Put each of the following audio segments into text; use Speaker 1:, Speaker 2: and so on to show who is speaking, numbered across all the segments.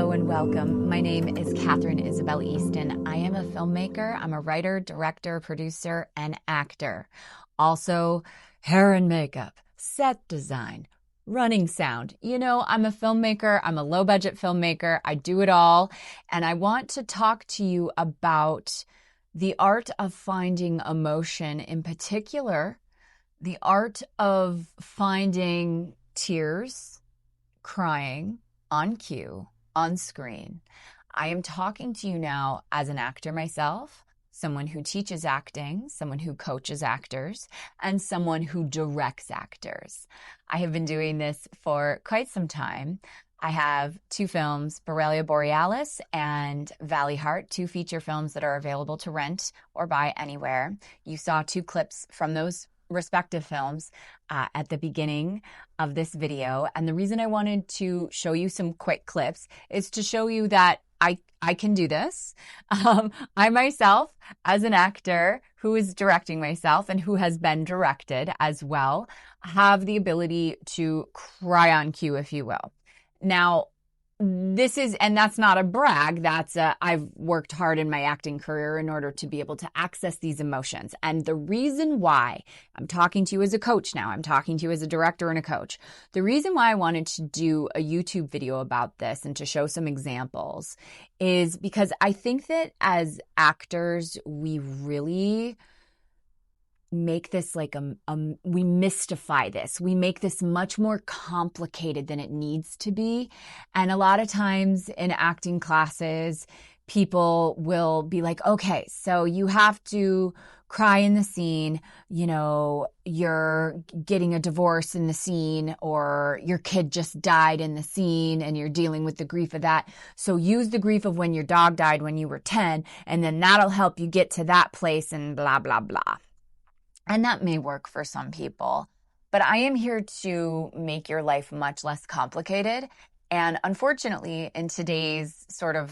Speaker 1: Hello and welcome. My name is Kathryne Isabelle Easton. I am a filmmaker. I'm a writer, director, producer, and actor. Also, hair and makeup, set design, running sound. You know, I'm a filmmaker. I'm a low-budget filmmaker. I do it all. And I want to talk to you about the art of finding emotion, in particular, the art of finding tears, crying, on cue, on screen. I am talking to you now as an actor myself, someone who teaches acting, someone who coaches actors, and someone who directs actors. I have been doing this for quite some time. I have two films, Borrelia Borealis and Valley Heart, two feature films that are available to rent or buy anywhere. You saw two clips from those respective films at the beginning of this video. And the reason I wanted to show you some quick clips is to show you that I can do this. I myself, as an actor who is directing myself and who has been directed as well, have the ability to cry on cue, if you will. Now, and that's not a brag, I've worked hard in my acting career in order to be able to access these emotions. And the reason why I'm talking to you as a coach now, I'm talking to you as a director and a coach. The reason why I wanted to do a YouTube video about this and to show some examples is because I think that as actors, we really make this we mystify this. We make this much more complicated than it needs to be. And a lot of times in acting classes, people will be like, okay, so you have to cry in the scene, you know, you're getting a divorce in the scene, or your kid just died in the scene and you're dealing with the grief of that. So use the grief of when your dog died when you were 10, and then that'll help you get to that place and blah, blah, blah. And that may work for some people, but I am here to make your life much less complicated. And unfortunately, in today's sort of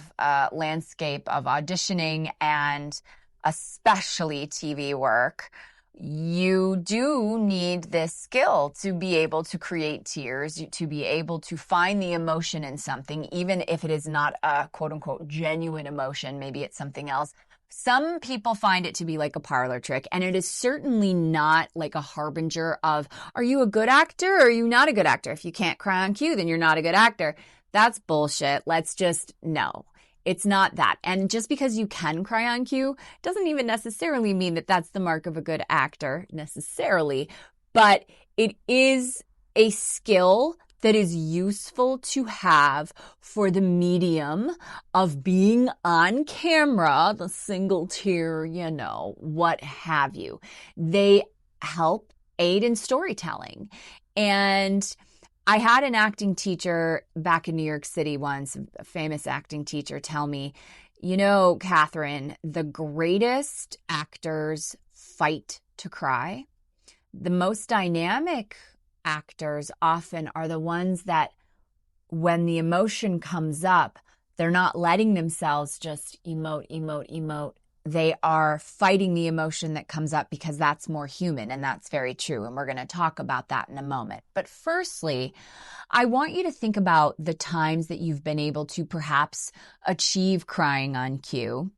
Speaker 1: landscape of auditioning and especially TV work, you do need this skill to be able to create tears, to be able to find the emotion in something, even if it is not a quote unquote genuine emotion. Maybe it's something else. Some people find it to be like a parlor trick, and it is certainly not like a harbinger of, are you a good actor or are you not a good actor? If you can't cry on cue, then you're not a good actor. That's bullshit. No, it's not that. And just because you can cry on cue doesn't even necessarily mean that that's the mark of a good actor necessarily, but it is a skill that is useful to have for the medium of being on camera, the single tear, you know, what have you. They help aid in storytelling. And I had an acting teacher back in New York City once, a famous acting teacher, tell me, you know, Kathryne, the greatest actors fight to cry. The most dynamic actors often are the ones that when the emotion comes up, they're not letting themselves just emote. They are fighting the emotion that comes up because that's more human, and that's very true. And we're going to talk about that in a moment. But firstly, I want you to think about the times that you've been able to perhaps achieve crying on cue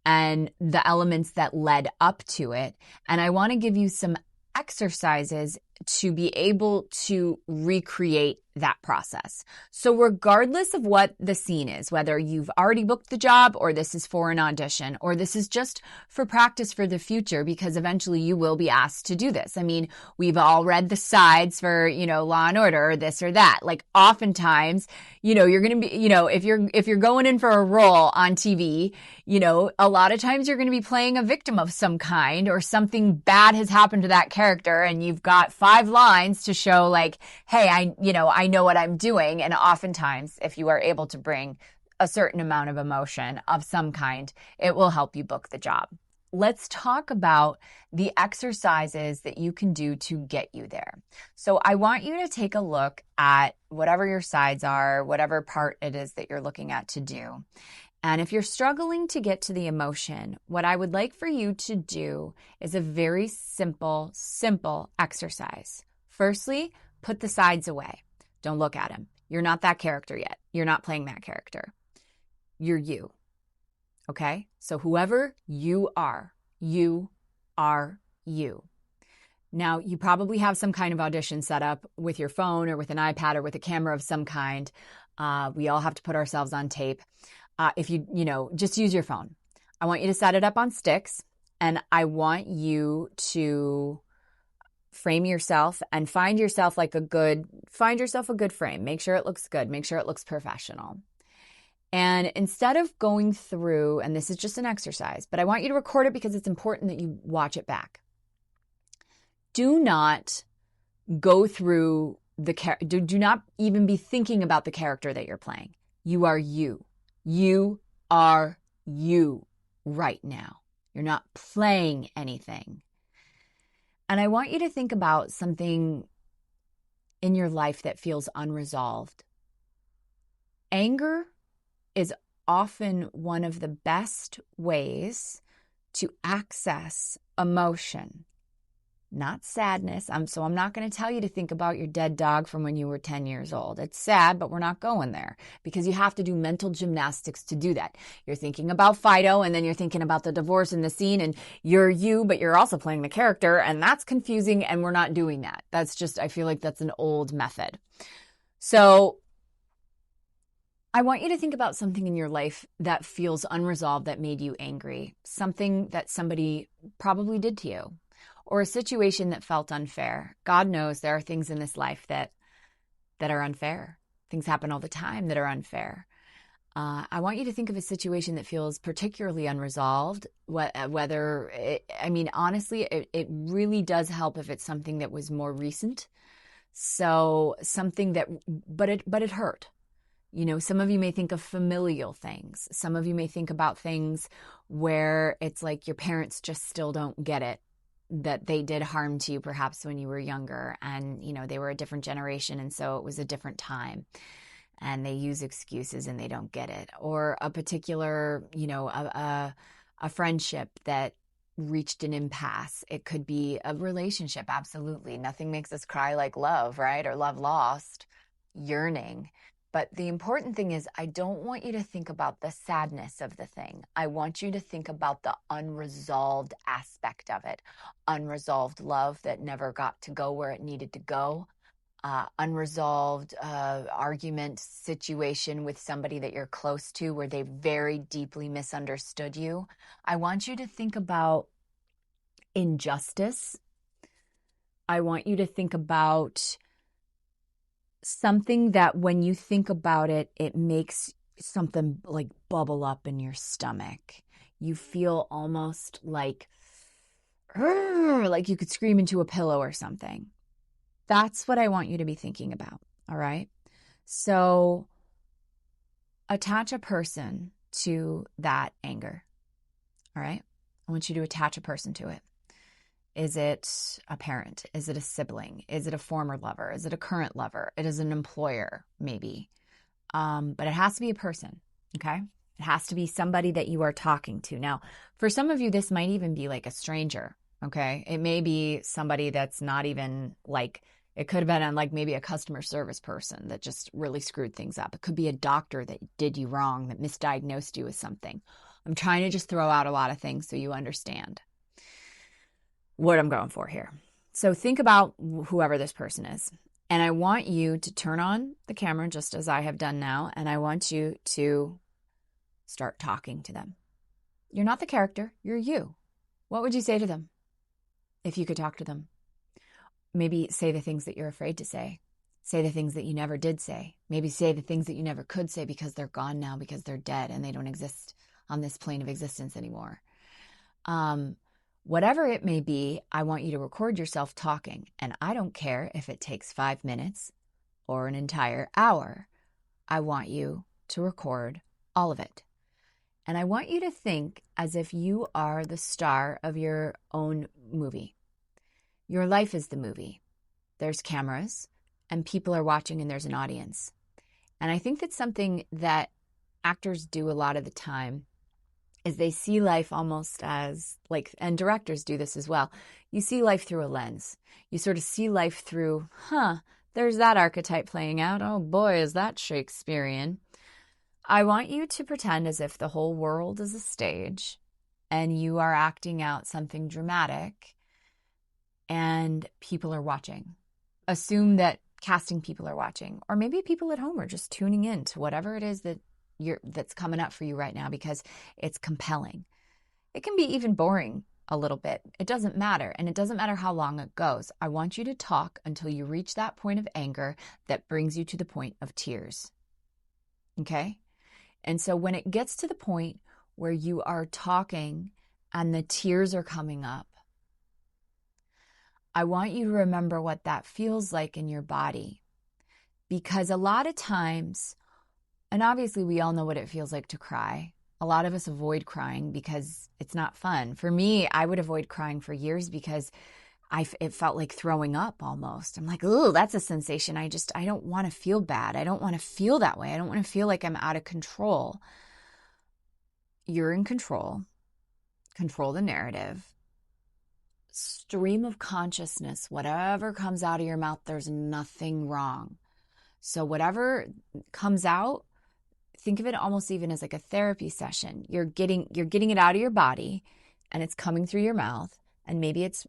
Speaker 1: and the elements that led up to it. And I want to give you some exercises to be able to recreate that process. So regardless of what the scene is, whether you've already booked the job or this is for an audition or this is just for practice for the future, because eventually you will be asked to do this. I mean, we've all read the sides for, you know, Law and Order or this or that. Like oftentimes, you know, you're going to be, you know, if you're going in for a role on TV, you know, a lot of times you're going to be playing a victim of some kind, or something bad has happened to that character and you've got 5 lines to show like, hey, I know what I'm doing. And oftentimes, if you are able to bring a certain amount of emotion of some kind, it will help you book the job. Let's talk about the exercises that you can do to get you there. So I want you to take a look at whatever your sides are, whatever part it is that you're looking at to do. And if you're struggling to get to the emotion, what I would like for you to do is a very simple exercise. Firstly, put the sides away. Don't look at him. You're not that character yet. You're not playing that character. you're you. Okay? So whoever you are you. Now, you probably have some kind of audition set up with your phone or with an iPad or with a camera of some kind. We all have to put ourselves on tape. If just use your phone. I want you to set it up on sticks, and I want you to frame yourself and find yourself a good frame. Make sure it looks good. Make sure it looks professional. And instead of going through, and this is just an exercise, but I want you to record it because it's important that you watch it back. Do not go through do not even be thinking about the character that you're playing. You are you. You are you right now. You're not playing anything. And I want you to think about something in your life that feels unresolved. Anger is often one of the best ways to access emotion, not sadness. So I'm not going to tell you to think about your dead dog from when you were 10 years old. It's sad, but we're not going there because you have to do mental gymnastics to do that. You're thinking about Fido, and then you're thinking about the divorce in the scene, and you're you, but you're also playing the character, and that's confusing, and we're not doing that. I feel like that's an old method. So I want you to think about something in your life that feels unresolved, that made you angry, something that somebody probably did to you, or a situation that felt unfair. God knows there are things in this life that are unfair. Things happen all the time that are unfair. I want you to think of a situation that feels particularly unresolved, honestly, it really does help if it's something that was more recent. So something but it hurt. Some of you may think of familial things. Some of you may think about things where it's like your parents just still don't get it, that they did harm to you perhaps when you were younger, and, they were a different generation, and so it was a different time, and they use excuses and they don't get it. Or a particular, a friendship that reached an impasse. It could be a relationship, absolutely. Nothing makes us cry like love, right? Or love lost, yearning. But the important thing is, I don't want you to think about the sadness of the thing. I want you to think about the unresolved aspect of it. Unresolved love that never got to go where it needed to go. Unresolved argument situation with somebody that you're close to where they very deeply misunderstood you. I want you to think about injustice. I want you to think about something that when you think about it, it makes something like bubble up in your stomach. You feel almost like you could scream into a pillow or something. That's what I want you to be thinking about. All right. So attach a person to that anger. All right. I want you to attach a person to it. Is it a parent? Is it a sibling? Is it a former lover? Is it a current lover? It is an employer, maybe. But it has to be a person, okay? It has to be somebody that you are talking to. Now, for some of you, this might even be like a stranger, okay? It may be somebody that's not even it could have been on maybe a customer service person that just really screwed things up. It could be a doctor that did you wrong, that misdiagnosed you with something. I'm trying to just throw out a lot of things so you understand what I'm going for here. So think about whoever this person is. And I want you to turn on the camera just as I have done now. And I want you to start talking to them. You're not the character. You're you. What would you say to them if you could talk to them? Maybe say the things that you're afraid to say. Say the things that you never did say. Maybe say the things that you never could say because they're gone now, because they're dead and they don't exist on this plane of existence anymore. Whatever it may be, I want you to record yourself talking. And I don't care if it takes 5 minutes or an entire hour. I want you to record all of it. And I want you to think as if you are the star of your own movie. Your life is the movie. There's cameras and people are watching and there's an audience. And I think that's something that actors do a lot of the time is they see life almost as and directors do this as well. You see life through a lens. You sort of see life through, there's that archetype playing out. Oh boy, is that Shakespearean. I want you to pretend as if the whole world is a stage and you are acting out something dramatic and people are watching. Assume that casting people are watching, or maybe people at home are just tuning in to whatever it is that's coming up for you right now because it's compelling. It can be even boring a little bit. It doesn't matter, and it doesn't matter how long it goes. I want you to talk until you reach that point of anger that brings you to the point of tears. Okay? And so when it gets to the point where you are talking and the tears are coming up, I want you to remember what that feels like in your body. Because a lot of times, and obviously we all know what it feels like to cry. A lot of us avoid crying because it's not fun. For me, I would avoid crying for years because it felt like throwing up almost. I'm like, ooh, that's a sensation. I don't want to feel bad. I don't want to feel that way. I don't want to feel like I'm out of control. You're in control. Control the narrative. Stream of consciousness, whatever comes out of your mouth, there's nothing wrong. So whatever comes out, think of it almost even as like a therapy session. You're getting it out of your body and it's coming through your mouth. And maybe it's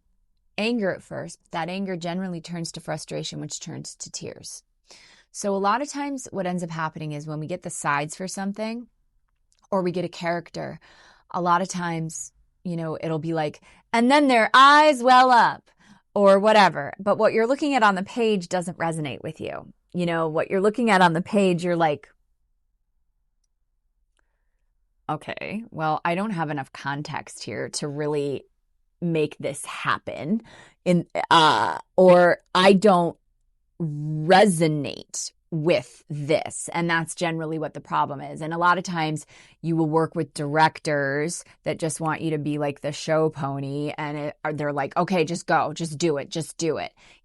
Speaker 1: anger at first. That anger generally turns to frustration, which turns to tears. So a lot of times what ends up happening is when we get the sides for something or we get a character, a lot of times, it'll be like, and then their eyes well up or whatever. But what you're looking at on the page doesn't resonate with you. What you're looking at on the page, you're like, okay, well, I don't have enough context here to really make this happen or I don't resonate with this. And that's generally what the problem is. And a lot of times you will work with directors that just want you to be like the show pony and they're like, okay, just go, just do it.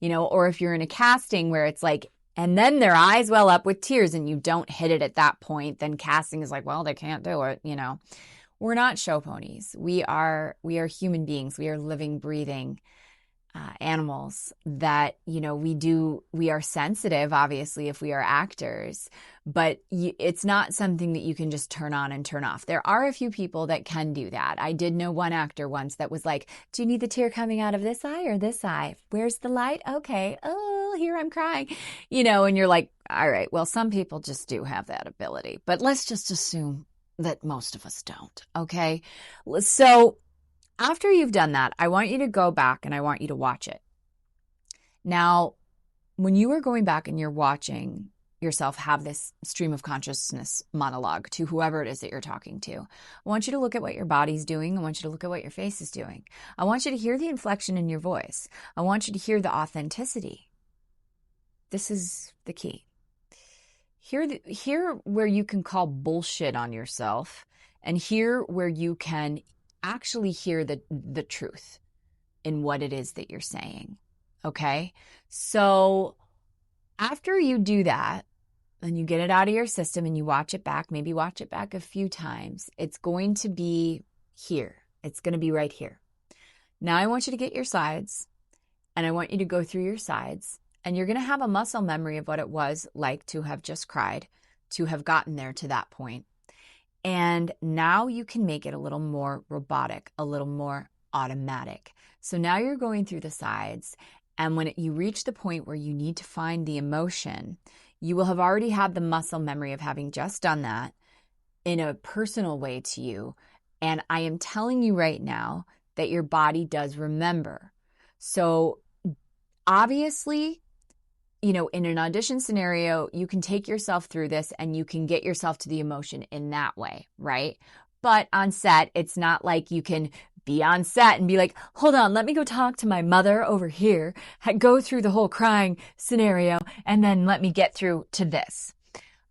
Speaker 1: Or if you're in a casting where it's like, and then their eyes well up with tears and you don't hit it at that point, then casting is like, well, they can't do it. We're not show ponies. We are human beings. We are living, breathing animals that, we are sensitive, obviously, if we are actors, but it's not something that you can just turn on and turn off. There are a few people that can do that. I did know one actor once that was like, do you need the tear coming out of this eye or this eye? Where's the light? Okay. Oh, here I'm crying, and you're like, all right, well, some people just do have that ability, but let's just assume that most of us don't. Okay. So after you've done that, I want you to go back and I want you to watch it. Now, when you are going back and you're watching yourself have this stream of consciousness monologue to whoever it is that you're talking to, I want you to look at what your body's doing. I want you to look at what your face is doing. I want you to hear the inflection in your voice. I want you to hear the authenticity. This is the key. Hear where you can call bullshit on yourself and hear where you can actually hear the truth in what it is that you're saying. Okay? So after you do that and you get it out of your system and you watch it back, maybe watch it back a few times, it's going to be here. It's going to be right here. Now I want you to get your sides and I want you to go through your sides and you're going to have a muscle memory of what it was like to have just cried, to have gotten there to that point. And now you can make it a little more robotic, a little more automatic. So now you're going through the sides, and when you reach the point where you need to find the emotion, you will have already had the muscle memory of having just done that in a personal way to you. And I am telling you right now that your body does remember. So obviously, in an audition scenario, you can take yourself through this and you can get yourself to the emotion in that way, right? But on set, it's not like you can be on set and be like, hold on, let me go talk to my mother over here, go through the whole crying scenario, and then let me get through to this.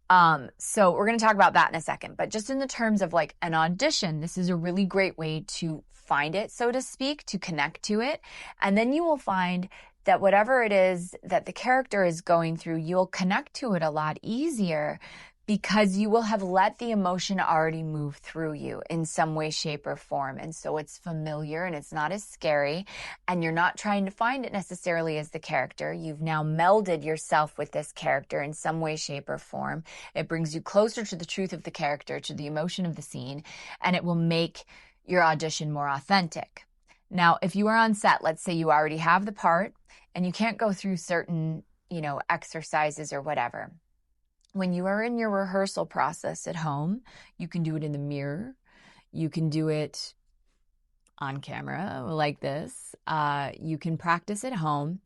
Speaker 1: So we're going to talk about that in a second. But just in the terms of like an audition, this is a really great way to find it, so to speak, to connect to it. And then you will find that whatever it is that the character is going through, you'll connect to it a lot easier because you will have let the emotion already move through you in some way, shape, or form. And so it's familiar and it's not as scary, and you're not trying to find it necessarily as the character. You've now melded yourself with this character in some way, shape, or form. It brings you closer to the truth of the character, to the emotion of the scene, and it will make your audition more authentic. Now, if you are on set, let's say you already have the part and you can't go through certain, exercises or whatever. When you are in your rehearsal process at home, you can do it in the mirror. You can do it on camera like this. You can practice at home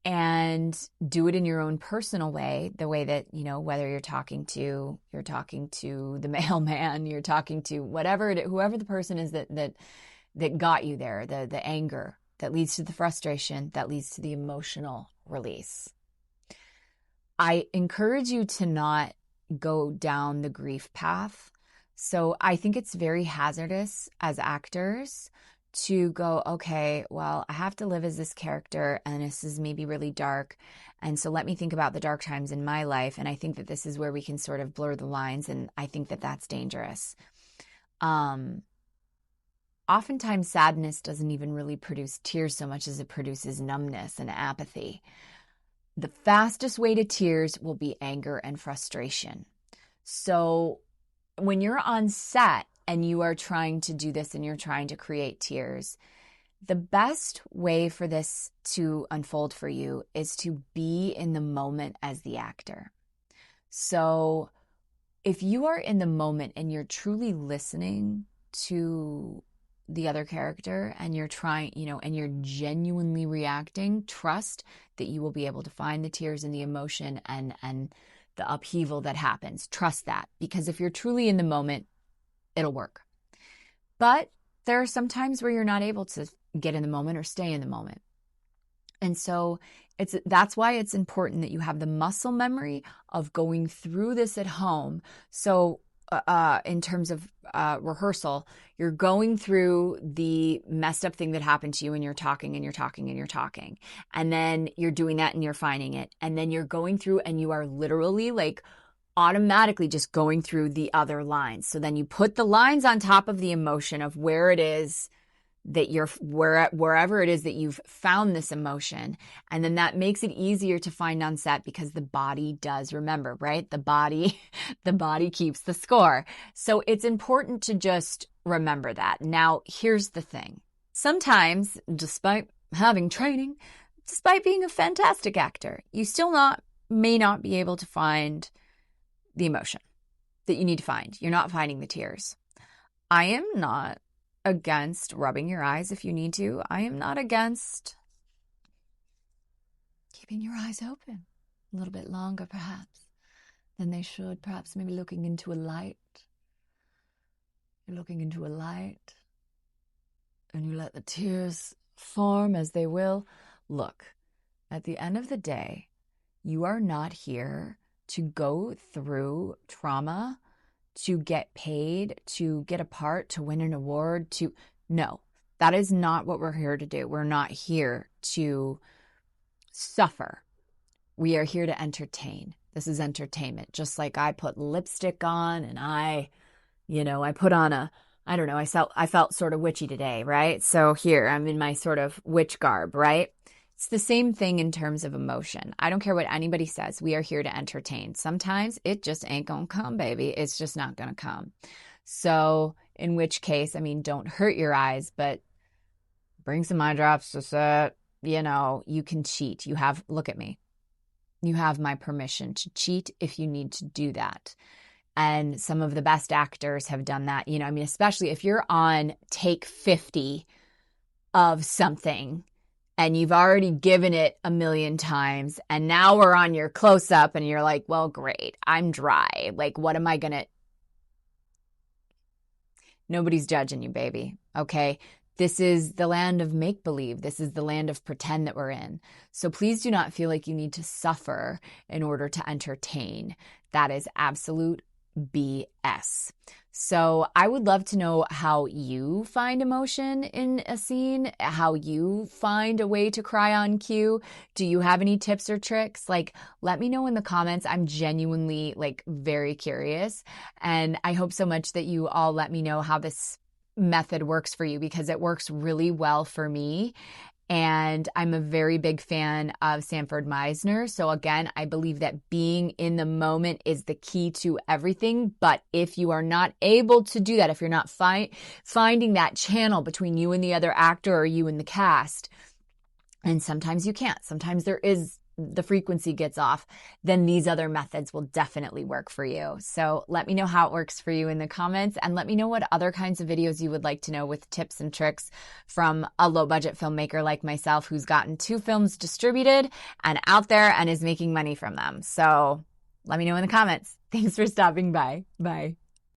Speaker 1: and do it in your own personal way, the way that, whether you're talking to the mailman, you're talking to whoever the person is that got you there, the anger that leads to the frustration, that leads to the emotional release. I encourage you to not go down the grief path. So I think it's very hazardous as actors to go, okay, well, I have to live as this character and this is maybe really dark. And so let me think about the dark times in my life. And I think that this is where we can sort of blur the lines. And I think that that's dangerous. Oftentimes sadness doesn't even really produce tears so much as it produces numbness and apathy. The fastest way to tears will be anger and frustration. So when you're on set and you are trying to do this and you're trying to create tears, the best way for this to unfold for you is to be in the moment as the actor. So if you are in the moment and you're truly listening to the other character and you're trying, and you're genuinely reacting, trust that you will be able to find the tears and the emotion and the upheaval that happens. Trust that, because if you're truly in the moment, it'll work. But there are some times where you're not able to get in the moment or stay in the moment. And so that's why it's important that you have the muscle memory of going through this at home. So in terms of rehearsal, you're going through the messed up thing that happened to you and you're talking and you're talking and you're talking. And then you're doing that and you're finding it. And then you're going through and you are literally like automatically just going through the other lines. So then you put the lines on top of the emotion of where it is that wherever it is that you've found this emotion. And then that makes it easier to find on set because the body does remember, right? The body keeps the score. So it's important to just remember that. Now, here's the thing. Sometimes, despite having training, despite being a fantastic actor, you still may not be able to find the emotion that you need to find. You're not finding the tears. I am not against rubbing your eyes if you need to. I am not against keeping your eyes open a little bit longer, perhaps, than they should. Perhaps maybe looking into a light. You're looking into a light and you let the tears form as they will. Look, at the end of the day, you are not here to go through trauma, to get paid, to get a part, to win an award, no, that is not what we're here to do. We're not here to suffer. We are here to entertain. This is entertainment. Just like I put lipstick on and I put on I felt sort of witchy today, right? So here, I'm in my sort of witch garb, right? It's the same thing in terms of emotion. I don't care what anybody says. We are here to entertain. Sometimes it just ain't gonna come, baby. It's just not gonna come. So in which case, don't hurt your eyes, but bring some eye drops to set. You can cheat. Look at me. You have my permission to cheat if you need to do that. And some of the best actors have done that. Especially if you're on take 50 of something, and you've already given it a million times, and now we're on your close-up, and you're like, well, great, I'm dry. Like, what am I gonna... Nobody's judging you, baby, okay? This is the land of make-believe. This is the land of pretend that we're in. So please do not feel like you need to suffer in order to entertain. That is absolute BS. So I would love to know how you find emotion in a scene, how you find a way to cry on cue. Do you have any tips or tricks? Like, let me know in the comments. I'm genuinely very curious. And I hope so much that you all let me know how this method works for you, because it works really well for me. And I'm a very big fan of Sanford Meisner. So again, I believe that being in the moment is the key to everything. But if you are not able to do that, if you're not finding that channel between you and the other actor or you and the cast, and sometimes you can't, sometimes the frequency gets off, then these other methods will definitely work for you. So let me know how it works for you in the comments, and let me know what other kinds of videos you would like to know with tips and tricks from a low budget filmmaker like myself, who's gotten 2 films distributed and out there and is making money from them. So let me know in the comments. Thanks for stopping by. Bye.